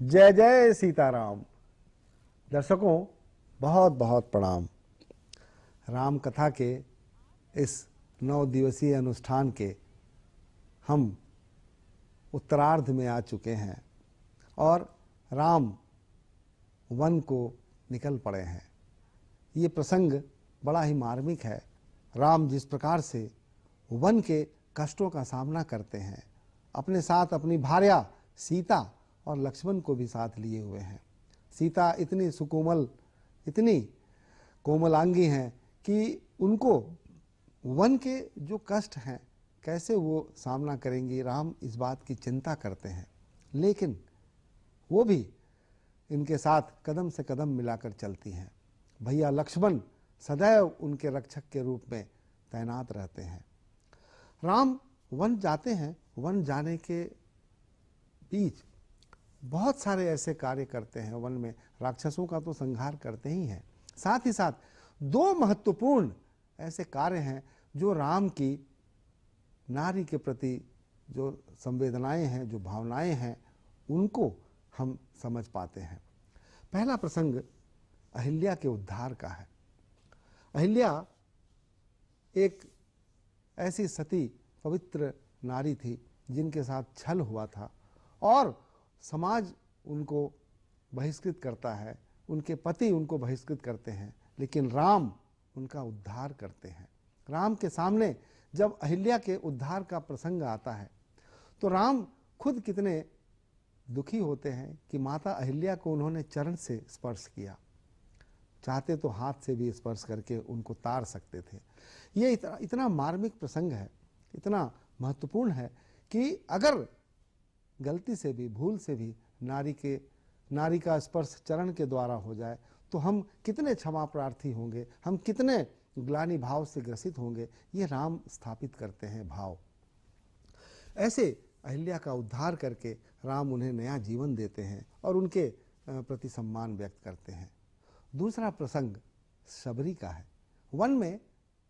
जय जय सीताराम। दर्शकों, बहुत बहुत प्रणाम। राम कथा के इस 9 दिवसीय अनुष्ठान के हम उत्तरार्ध में आ चुके हैं और राम वन को निकल पड़े हैं। ये प्रसंग बड़ा ही मार्मिक है। राम जिस प्रकार से वन के कष्टों का सामना करते हैं, अपने साथ अपनी भार्या सीता और लक्ष्मण को भी साथ लिए हुए हैं। सीता इतनी सुकोमल, इतनी कोमलांगी हैं कि उनको वन के जो कष्ट हैं कैसे वो सामना करेंगी, राम इस बात की चिंता करते हैं। लेकिन वो भी इनके साथ कदम से कदम मिलाकर चलती हैं। भैया लक्ष्मण सदैव उनके रक्षक के रूप में तैनात रहते हैं। राम वन जाते हैं। वन जाने के बीच बहुत सारे ऐसे कार्य करते हैं। वन में राक्षसों का तो संहार करते ही हैं, साथ ही साथ 2 महत्वपूर्ण ऐसे कार्य हैं जो राम की नारी के प्रति जो संवेदनाएं हैं, जो भावनाएं हैं, उनको हम समझ पाते हैं। पहला प्रसंग अहिल्या के उद्धार का है। अहिल्या एक ऐसी सती पवित्र नारी थी जिनके साथ छल हुआ था और समाज उनको बहिष्कृत करता है, उनके पति उनको बहिष्कृत करते हैं, लेकिन राम उनका उद्धार करते हैं। राम के सामने जब अहिल्या के उद्धार का प्रसंग आता है तो राम खुद कितने दुखी होते हैं कि माता अहिल्या को उन्होंने चरण से स्पर्श किया। चाहते तो हाथ से भी स्पर्श करके उनको तार सकते थे। ये इतना मार्मिक प्रसंग है, इतना महत्वपूर्ण है कि अगर गलती से भी, भूल से भी नारी का स्पर्श चरण के द्वारा हो जाए तो हम कितने क्षमा प्रार्थी होंगे, हम कितने ग्लानि भाव से ग्रसित होंगे। ये राम स्थापित करते हैं भाव। ऐसे अहिल्या का उद्धार करके राम उन्हें नया जीवन देते हैं और उनके प्रति सम्मान व्यक्त करते हैं। दूसरा प्रसंग सबरी का है। वन में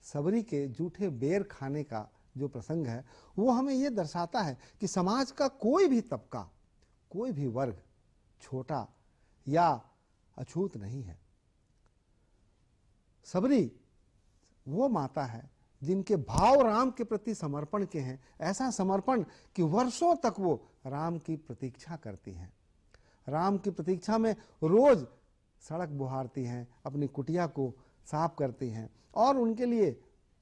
सबरी के जूठे बेर खाने का जो प्रसंग है वो हमें ये दर्शाता है कि समाज का कोई भी तबका, कोई भी वर्ग छोटा या अछूत नहीं है। सबरी वो माता है जिनके भाव राम के प्रति समर्पण के हैं, ऐसा समर्पण कि वर्षों तक वो राम की प्रतीक्षा करती हैं। राम की प्रतीक्षा में रोज सड़क बुहारती हैं, अपनी कुटिया को साफ करती हैं और उनके लिए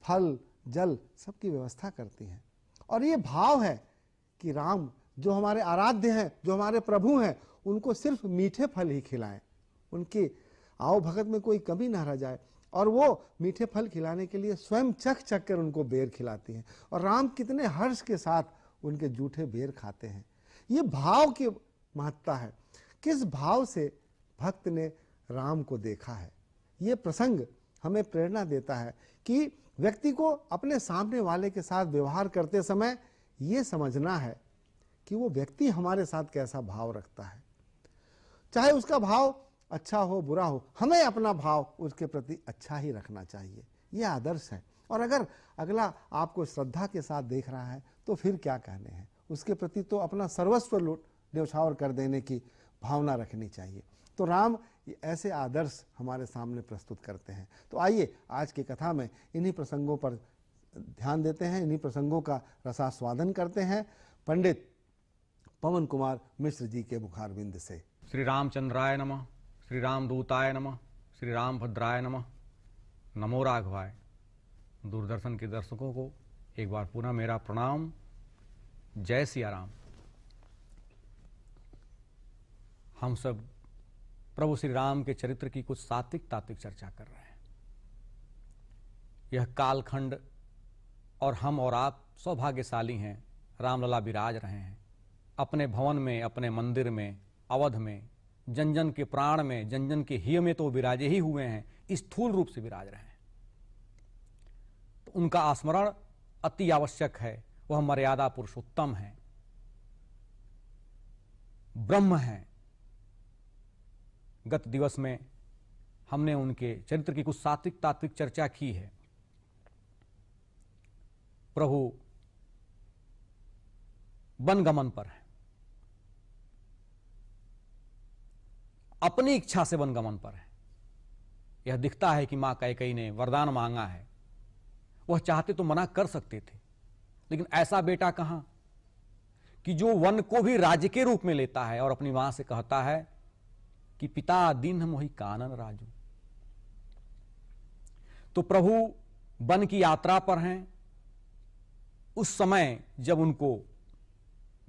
फल जल सबकी व्यवस्था करती हैं। और ये भाव है कि राम जो हमारे आराध्य हैं, जो हमारे प्रभु हैं, उनको सिर्फ मीठे फल ही खिलाएं, उनकी आओ भगत में कोई कमी ना रह जाए। और वो मीठे फल खिलाने के लिए स्वयं चख चख कर उनको बेर खिलाती हैं और राम कितने हर्ष के साथ उनके जूठे बेर खाते हैं। ये भाव की महत्ता है। किस भाव से भक्त ने राम को देखा है, ये प्रसंग हमें प्रेरणा देता है कि व्यक्ति को अपने सामने वाले के साथ व्यवहार करते समय ये समझना है कि वो व्यक्ति हमारे साथ कैसा भाव रखता है। चाहे उसका भाव अच्छा हो बुरा हो, हमें अपना भाव उसके प्रति अच्छा ही रखना चाहिए। ये आदर्श है। और अगर अगला आपको श्रद्धा के साथ देख रहा है तो फिर क्या कहने हैं, उसके प्रति तो अपना सर्वस्व न्यौछावर कर देने की भावना रखनी चाहिए। तो राम ऐसे आदर्श हमारे सामने प्रस्तुत करते हैं। तो आइए आज की कथा में इन्हीं प्रसंगों पर ध्यान देते हैं, इन्हीं प्रसंगों का रसास्वादन करते हैं पंडित पवन कुमार मिश्र जी के मुखारबिंद से। श्री रामचंद्राय नमः, श्री रामदूताय नमः, श्री रामभद्राय नमः, नमो राघवाय। दूरदर्शन के दर्शकों को एक बार पुनः मेरा प्रणाम। जय सिया राम। हम सब प्रभु श्री राम के चरित्र की कुछ सात्विक तात्विक चर्चा कर रहे हैं। यह कालखंड और हम और आप सौभाग्यशाली हैं, रामलला विराज रहे हैं अपने भवन में, अपने मंदिर में, अवध में, जन जन के प्राण में, जन जन के हिय में तो विराजे ही हुए हैं, स्थूल रूप से विराज रहे हैं। तो उनका स्मरण अति आवश्यक है। वह मर्यादा पुरुषोत्तम है, ब्रह्म है। गत दिवस में हमने उनके चरित्र की कुछ सात्विक तात्विक चर्चा की है। प्रभु वनगमन पर है, अपनी इच्छा से वनगमन पर है। यह दिखता है कि मां कैकेयी ने वरदान मांगा है, वह चाहते तो मना कर सकते थे, लेकिन ऐसा बेटा कहां कि जो वन को भी राज्य के रूप में लेता है और अपनी मां से कहता है कि पिता दीन मोहि कानन राजू। तो प्रभु वन की यात्रा पर हैं। उस समय जब उनको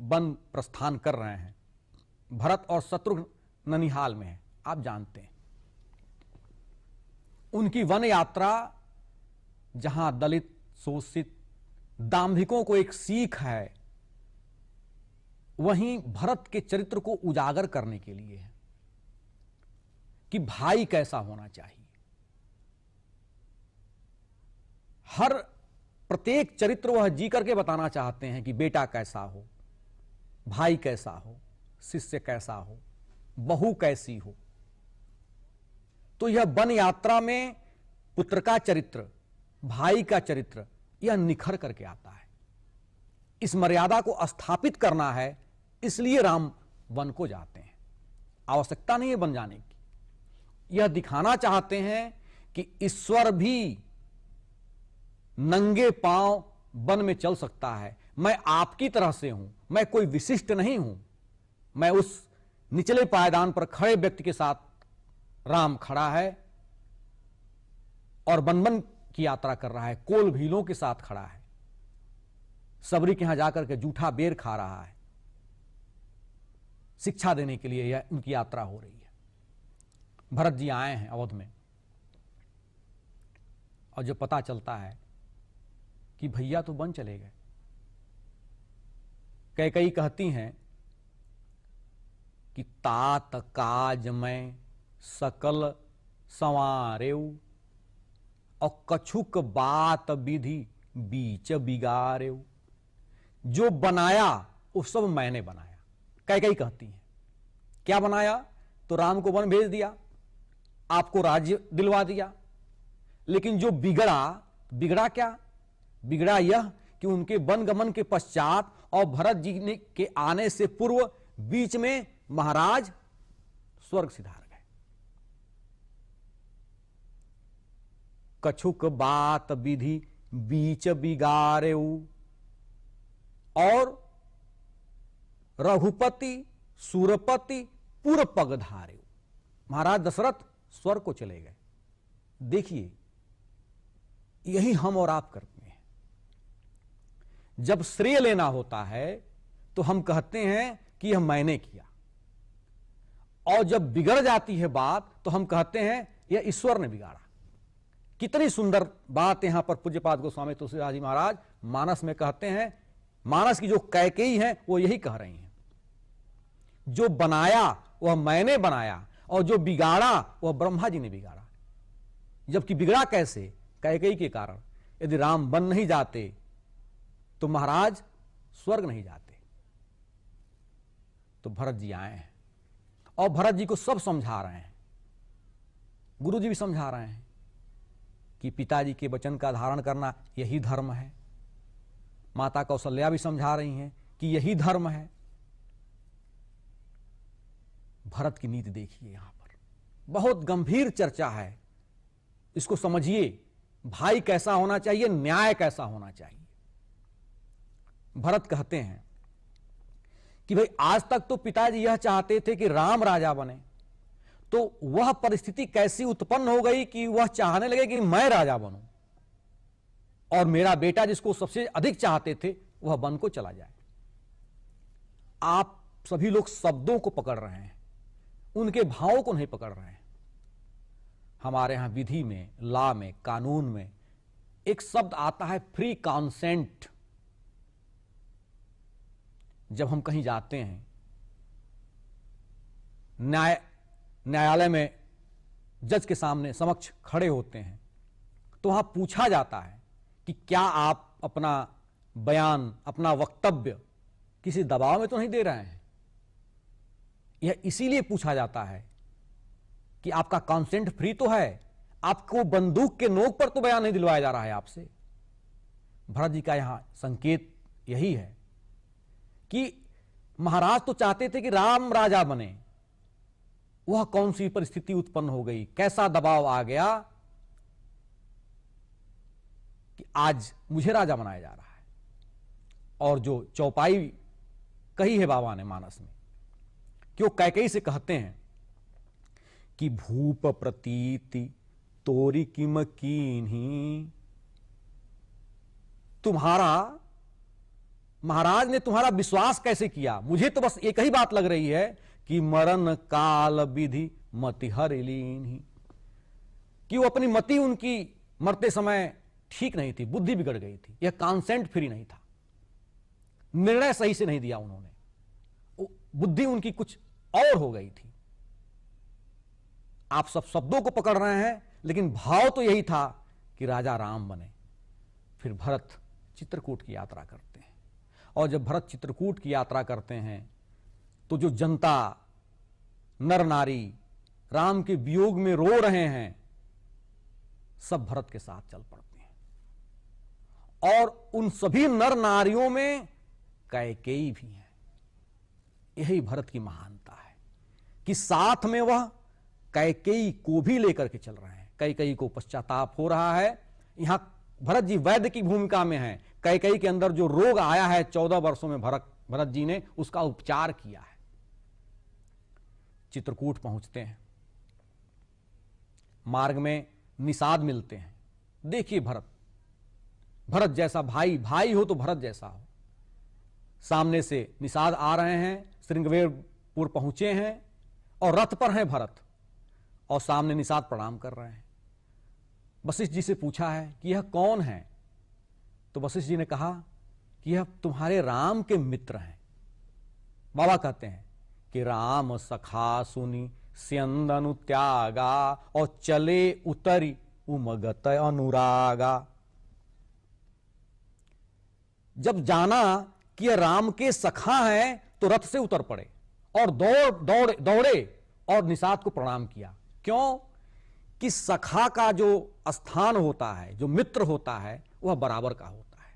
वन प्रस्थान कर रहे हैं, भरत और शत्रुघ्न ननिहाल में हैं, आप जानते हैं। उनकी वन यात्रा जहां दलित, शोषित, दाम्भिकों को एक सीख है, वहीं भरत के चरित्र को उजागर करने के लिए है कि भाई कैसा होना चाहिए। हर प्रत्येक चरित्र वह जी करके बताना चाहते हैं कि बेटा कैसा हो, भाई कैसा हो, शिष्य कैसा हो, बहू कैसी हो। तो यह वन यात्रा में पुत्र का चरित्र, भाई का चरित्र, यह निखर करके आता है। इस मर्यादा को स्थापित करना है, इसलिए राम वन को जाते हैं। आवश्यकता नहीं है वन जाने की। यह दिखाना चाहते हैं कि ईश्वर भी नंगे पांव वन में चल सकता है। मैं आपकी तरह से हूं, मैं कोई विशिष्ट नहीं हूं। मैं उस निचले पायदान पर खड़े व्यक्ति के साथ राम खड़ा है और वन की यात्रा कर रहा है, कोल भीलों के साथ खड़ा है, सबरी के यहां जाकर के जूठा बेर खा रहा है। शिक्षा देने के लिए यह उनकी यात्रा हो रही है। भरत जी आए हैं अवध में, और जो पता चलता है कि भैया तो वन चले गए, कैकेयी कहती हैं कि तात काज में सकल संवारेऊ और कछुक बात विधि बीच बिगारेऊ। जो बनाया वो सब मैंने बनाया, कैकेयी कहती है। क्या बनाया? तो राम को वन भेज दिया, आपको राज्य दिलवा दिया, लेकिन जो बिगड़ा क्या? बिगड़ा यह कि उनके वनगमन के पश्चात और भरत जी ने के आने से पूर्व बीच में महाराज स्वर्ग सिधार गए। कछुक बात विधि बीच बिगारेऊ और रघुपति सूरपति पुर पग धारेऊ। महाराज दशरथ स्वर्ग को चले गए। देखिए, यही हम और आप करते हैं। जब श्रेय लेना होता है तो हम कहते हैं कि यह मैंने किया, और जब बिगड़ जाती है बात तो हम कहते हैं यह ईश्वर ने बिगाड़ा। कितनी सुंदर बात यहां पर पूज्यपाद गोस्वामी तुलसीदास जी महाराज मानस में कहते हैं। मानस की जो कैकेयी है वो यही कह रही हैं, जो बनाया वह मैंने बनाया और जो बिगाड़ा वह ब्रह्मा जी ने बिगाड़ा। जबकि बिगड़ा कैसे? कैकेयी के कारण। यदि राम वन नहीं जाते तो महाराज स्वर्ग नहीं जाते। तो भरत जी आए हैं और भरत जी को सब समझा रहे हैं। गुरु जी भी समझा रहे हैं कि पिताजी के वचन का धारण करना यही धर्म है। माता कौशल्या भी समझा रही हैं कि यही धर्म है। भरत की नीति देखिए, यहां पर बहुत गंभीर चर्चा है। इसको समझिए, भाई कैसा होना चाहिए, न्याय कैसा होना चाहिए। भरत कहते हैं कि भाई आज तक तो पिताजी यह चाहते थे कि राम राजा बने, तो वह परिस्थिति कैसी उत्पन्न हो गई कि वह चाहने लगे कि मैं राजा बनूं और मेरा बेटा जिसको सबसे अधिक चाहते थे वह वन को चला जाए। आप सभी लोग शब्दों को पकड़ रहे हैं, उनके भावों को नहीं पकड़ रहे हैं। हमारे यहां विधि में, लॉ में, कानून में एक शब्द आता है फ्री कॉन्सेंट। जब हम कहीं जाते हैं, न्यायालय में जज के सामने समक्ष खड़े होते हैं, तो वहां पूछा जाता है कि क्या आप अपना बयान, अपना वक्तव्य किसी दबाव में तो नहीं दे रहे हैं। यह इसीलिए पूछा जाता है कि आपका कॉन्सेंट फ्री तो है, आपको बंदूक के नोक पर तो बयान नहीं दिलवाया जा रहा है आपसे। भरत जी का यहां संकेत यही है कि महाराज तो चाहते थे कि राम राजा बने, वह कौन सी परिस्थिति उत्पन्न हो गई, कैसा दबाव आ गया कि आज मुझे राजा बनाया जा रहा है। और जो चौपाई कही है बाबा ने मानस में, कि वो कैकेयी से कहते हैं कि भूप प्रतीति तोरी किम कीन्ही, तुम्हारा महाराज ने तुम्हारा विश्वास कैसे किया, मुझे तो बस एक ही बात लग रही है कि मरण काल विधि मति हर लीन्ही, कि वो अपनी मति उनकी मरते समय ठीक नहीं थी, बुद्धि बिगड़ गई थी, यह कॉन्सेंट फ्री नहीं था, निर्णय सही से नहीं दिया उन्होंने, बुद्धि उनकी कुछ और हो गई थी। आप सब शब्दों को पकड़ रहे हैं, लेकिन भाव तो यही था कि राजा राम बने। फिर भरत चित्रकूट की यात्रा करते हैं, और जब भरत चित्रकूट की यात्रा करते हैं तो जो जनता, नर नारी राम के वियोग में रो रहे हैं, सब भरत के साथ चल पड़ते हैं। और उन सभी नर नारियों में कैकेयी भी है। यही भरत की महानता है कि साथ में वह कैकेयी को भी लेकर के चल रहे हैं। कैकेयी को पश्चाताप हो रहा है, यहां भरत जी वैद्य की भूमिका में हैं। कैकेयी के अंदर जो रोग आया है 14 वर्षों में भरत जी ने उसका उपचार किया है। चित्रकूट पहुंचते हैं, मार्ग में निषाद मिलते हैं। देखिए भरत जैसा भाई हो तो भरत जैसा हो। सामने से निषाद आ रहे हैं, श्रृंगवेरपुर पहुंचे हैं और रथ पर हैं भरत, और सामने निषाद प्रणाम कर रहे हैं। वशिष्ठ जी से पूछा है कि यह कौन है, तो वशिष्ठ जी ने कहा कि यह तुम्हारे राम के मित्र हैं। बाबा कहते हैं कि राम सखा सुनी स्यंदनु त्यागा, और चले उतरी उमगत अनुरागा। जब जाना कि यह राम के सखा हैं तो रथ से उतर पड़े और दौड़े और निषाद को प्रणाम किया। क्यों? कि सखा का जो स्थान होता है, जो मित्र होता है, वह बराबर का होता है।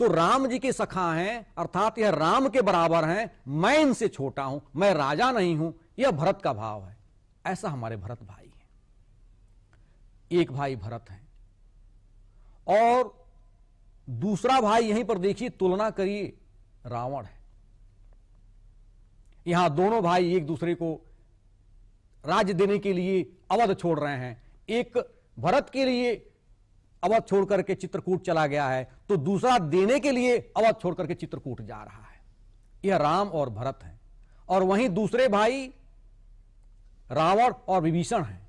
तो राम जी के सखा हैं, अर्थात यह राम के बराबर हैं, मैं इनसे छोटा हूं, मैं राजा नहीं हूं, यह भरत का भाव है। ऐसा हमारे भरत भाई हैं। एक भाई भरत है और दूसरा भाई यहीं पर देखिए, तुलना करिए, रावण है। यहां दोनों भाई एक दूसरे को राज्य देने के लिए अवध छोड़ रहे हैं। एक भरत के लिए अवध छोड़ करके चित्रकूट चला गया है, तो दूसरा देने के लिए अवध छोड़ करके चित्रकूट जा रहा है। यह राम और भरत हैं। और वहीं दूसरे भाई रावण और विभीषण हैं।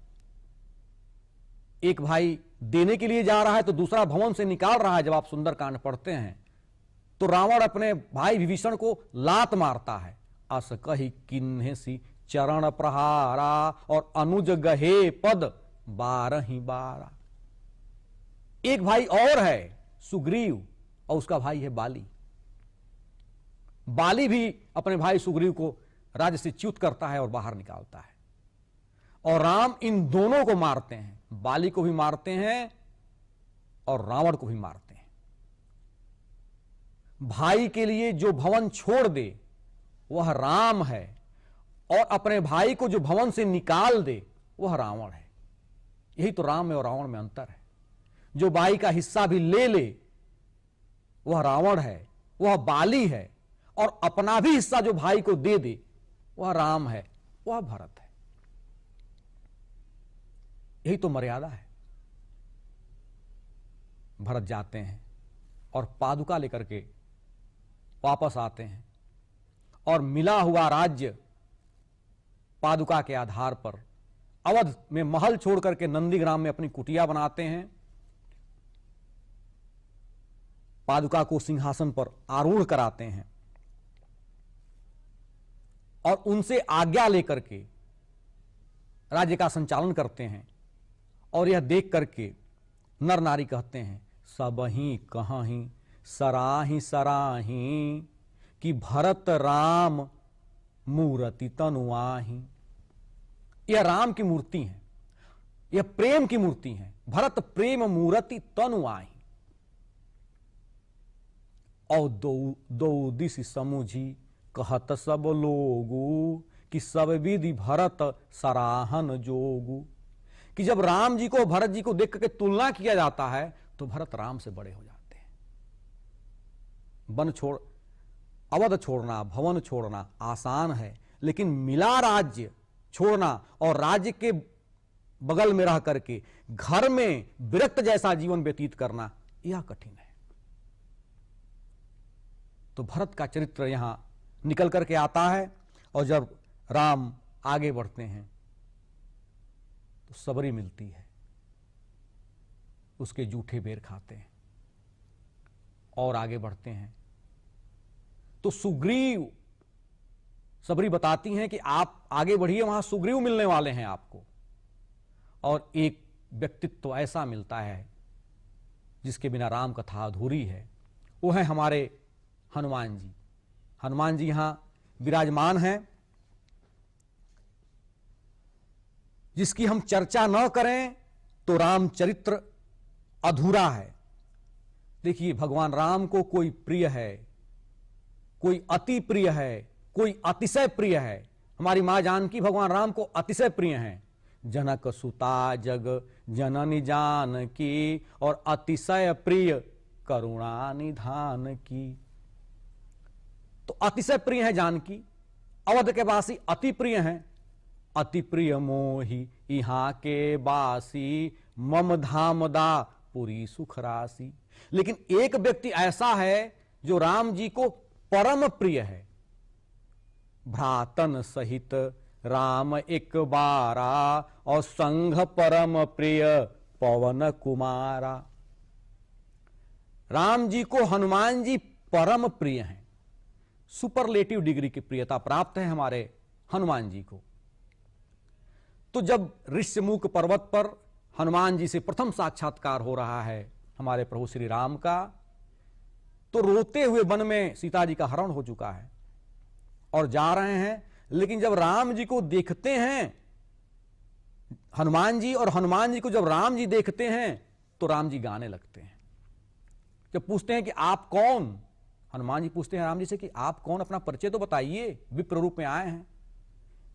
एक भाई देने के लिए जा रहा है तो दूसरा भवन से निकाल रहा है। जब आप सुंदरकांड पढ़ते हैं तो रावण अपने भाई विभीषण को लात मारता है, अस कही किन्हे सी चरण प्रहारा, और अनुज गहे पद 12 एक भाई और है सुग्रीव, और उसका भाई है बाली। बाली भी अपने भाई सुग्रीव को राज्य से च्युत करता है और बाहर निकालता है। और राम इन दोनों को मारते हैं, बाली को भी मारते हैं और रावण को भी मारते हैं। भाई के लिए जो भवन छोड़ दे वह राम है, और अपने भाई को जो भवन से निकाल दे वह रावण है। यही तो राम में और रावण में अंतर है। जो भाई का हिस्सा भी ले ले वह रावण है, वह बाली है, और अपना भी हिस्सा जो भाई को दे दे वह राम है, वह भरत है। यही तो मर्यादा है। भरत जाते हैं और पादुका लेकर के वापस आते हैं, और मिला हुआ राज्य पादुका के आधार पर अवध में महल छोड़ करके नंदीग्राम में अपनी कुटिया बनाते हैं। पादुका को सिंहासन पर आरूढ़ कराते हैं और उनसे आज्ञा लेकर के राज्य का संचालन करते हैं। और यह देख करके नर नारी कहते हैं, सबही कहीं सराही सराही, कि भरत राम मूर्ति तनुआही। यह राम की मूर्ति है, यह प्रेम की मूर्ति है। भरत प्रेम मूर्ति तनुआही, और दो दिश समुझी कहत सब लोगू, कि सब विधि भरत सराहन जोगु, कि जब राम जी को भरत जी को देख करके तुलना किया जाता है तो भरत राम से बड़े हो जाते हैं। वन छोड़ अवध छोड़ना, भवन छोड़ना आसान है, लेकिन मिला राज्य छोड़ना और राज्य के बगल में रह करके घर में विरक्त जैसा जीवन व्यतीत करना यह कठिन है। तो भरत का चरित्र यहां निकल करके आता है। और जब राम आगे बढ़ते हैं तो सबरी मिलती है, उसके जूठे बेर खाते हैं और आगे बढ़ते हैं तो सुग्रीव, सबरी बताती हैं कि आप आगे बढ़िए, वहां सुग्रीव मिलने वाले हैं आपको। और एक व्यक्तित्व ऐसा मिलता है जिसके बिना राम कथा अधूरी है, वो है हमारे हनुमान जी। हनुमान जी यहां विराजमान हैं, जिसकी हम चर्चा न करें तो रामचरित्र अधूरा है। देखिए, भगवान राम को कोई प्रिय है, कोई अति प्रिय है, कोई अतिशय प्रिय है। हमारी मां जानकी भगवान राम को अतिशय प्रिय हैं। जनक सुता जग जननी जानकी, और अतिशय प्रिय करुणा निधान की। तो अतिशय प्रिय है जानकी। अवध के वासी अति प्रिय हैं। अति प्रिय मोहि यहाँ के बासी, मम धामदा पुरी सुख राशि। लेकिन एक व्यक्ति ऐसा है जो राम जी को परम प्रिय है। भ्रातन सहित राम एक बारा, और संघ परम प्रिय पवन कुमारा। राम जी को हनुमान जी परम प्रिय हैं। सुपरलेटिव डिग्री की प्रियता प्राप्त है हमारे हनुमान जी को। तो जब ऋष्यमुख पर्वत पर हनुमान जी से प्रथम साक्षात्कार हो रहा है हमारे प्रभु श्री राम का, तो रोते हुए वन में सीता जी का हरण हो चुका है और जा रहे हैं। लेकिन जब राम जी को देखते हैं हनुमान जी, और हनुमान जी को जब राम जी देखते हैं तो राम जी गाने लगते हैं। जब पूछते हैं कि आप कौन, हनुमान जी पूछते हैं राम जी से कि आप कौन, अपना परिचय तो बताइए, विप्र रूप में आए हैं।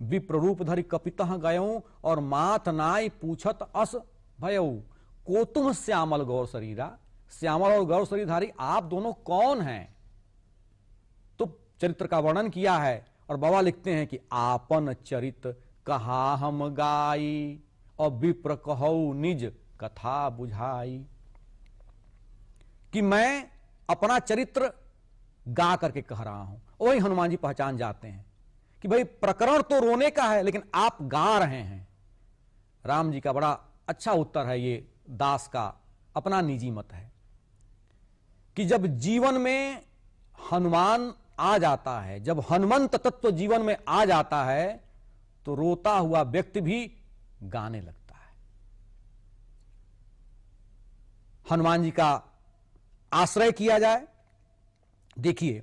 विप्र रूप धरि कपितः गयऊं, और मात नाई पूछत अस भयऊ, को तुम श्यामल गौर शरीरा। श्यामल और गौर शरीरधारी आप दोनों कौन हैं? तो चरित्र का वर्णन किया है और बाबा लिखते हैं कि आपन चरित कहा हम गाई, और विप्र कहऊ निज कथा बुझाई। कि मैं अपना चरित्र गा करके कह रहा हूं। वही हनुमान जी पहचान जाते हैं कि भाई प्रकरण तो रोने का है, लेकिन आप गा रहे हैं। राम जी का बड़ा अच्छा उत्तर है ये, दास का अपना निजी मत है कि जब जीवन में हनुमान आ जाता है, जब हनुमंत तत्व जीवन में आ जाता है, तो रोता हुआ व्यक्ति भी गाने लगता है। हनुमान जी का आश्रय किया जाए। देखिए,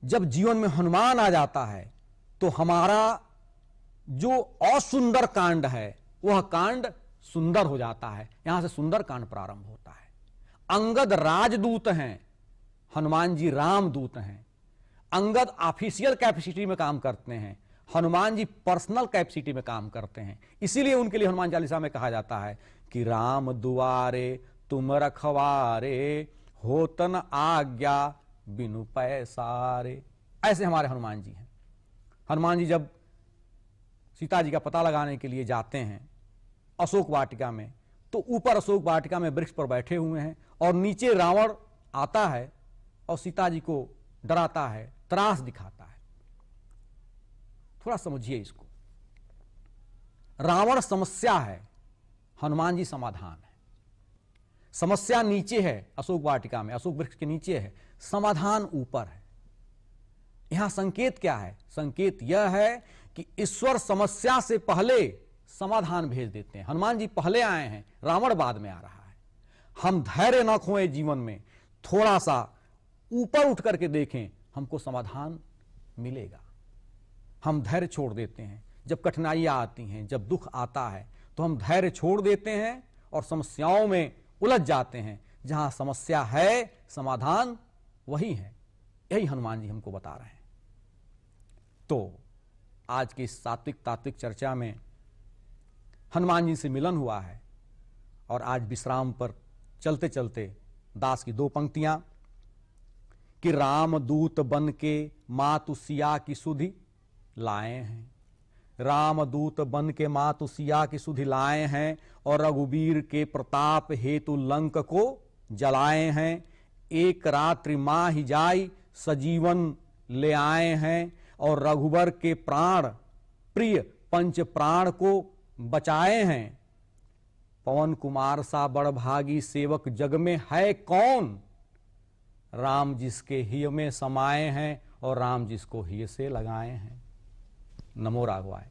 जब जीवन में हनुमान आ जाता है तो हमारा जो असुंदर कांड है वह कांड सुंदर हो जाता है। यहां से सुंदर कांड प्रारंभ होता है। अंगद राजदूत हैं, हनुमान जी रामदूत हैं। अंगद ऑफिशियल कैपेसिटी में काम करते हैं, हनुमान जी पर्सनल कैपेसिटी में काम करते हैं। इसीलिए उनके लिए हनुमान चालीसा में कहा जाता है कि राम दुआरे तुम रखवारे, होतन आज्ञा बिनु पैसारे। ऐसे हमारे हनुमान जी हैं। हनुमान जी जब सीता जी का पता लगाने के लिए जाते हैं अशोक वाटिका में, तो ऊपर अशोक वाटिका में वृक्ष पर बैठे हुए हैं और नीचे रावण आता है और सीता जी को डराता है, त्रास दिखाता है। थोड़ा समझिए इसको। रावण समस्या है, हनुमान जी समाधान है। समस्या नीचे है अशोक वाटिका में, अशोक वृक्ष के नीचे है, समाधान ऊपर है। यहां संकेत क्या है? संकेत यह है कि ईश्वर समस्या से पहले समाधान भेज देते हैं। हनुमान जी पहले आए हैं, रावण बाद में आ रहा है। हम धैर्य न खोए जीवन में, थोड़ा सा ऊपर उठ करके देखें, हमको समाधान मिलेगा। हम धैर्य छोड़ देते हैं जब कठिनाइयां आती हैं, जब दुख आता है तो हम धैर्य छोड़ देते हैं और समस्याओं में उलझ जाते हैं। जहां समस्या है समाधान वही है। यही हनुमान जी हमको बता रहे हैं। तो आज की इस सात्विक तात्विक चर्चा में हनुमान जी से मिलन हुआ है और आज विश्राम पर चलते चलते दास की 2 पंक्तियां कि राम दूत बन के मातु सिया की सुधि लाए हैं, राम दूत बन के मातु सिया की सुधि लाए हैं और रघुवीर के प्रताप हेतु लंक को जलाए हैं। एक रात्रि माहि जाई सजीवन ले आए हैं और रघुवर के प्राण प्रिय पंच प्राण को बचाए हैं। पवन कुमार सा बड़भागी सेवक जग में है कौन, राम जिसके हिय में समाये हैं और राम जिसको हिय से लगाए हैं। नमो राघवाय।